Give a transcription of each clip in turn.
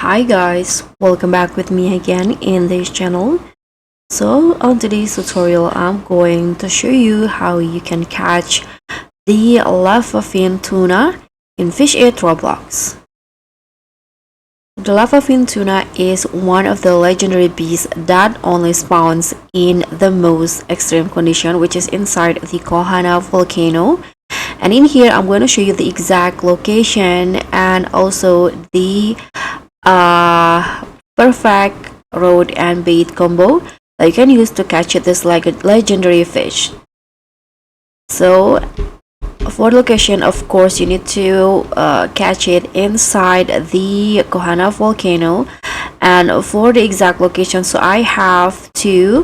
Hi guys, welcome back with me again in this channel. So on today's tutorial, I'm going to show you how you can catch the Lavafin Tuna in Fish It Roblox. The Lavafin Tuna is one of the legendary beasts that only spawns in the most extreme condition, which is inside the Kohana Volcano. And in here, I'm going to show you the exact location and also the perfect rod and bait combo that you can use to catch this like a legendary fish. So for the location, of course, you need to catch it inside the Kohana Volcano. And for the exact location, so I have two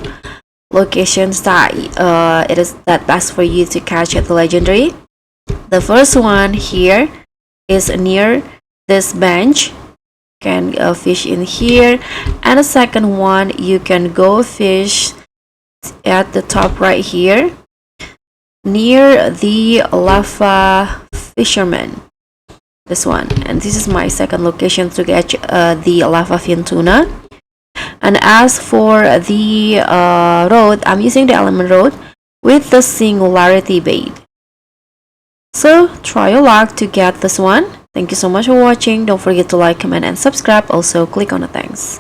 locations that it is that best for you to catch the legendary. The first one here is near this bench. Can fish in here, and the second one you can go fish at the top right here near the lava fisherman, this one. And this is my second location to catch the Lavafin Tuna. And as for the rod, I'm using the element rod with the singularity bait. So try your luck to get this one. Thank you so much for watching. Don't forget to like, comment, and subscribe. Also, click on the thanks.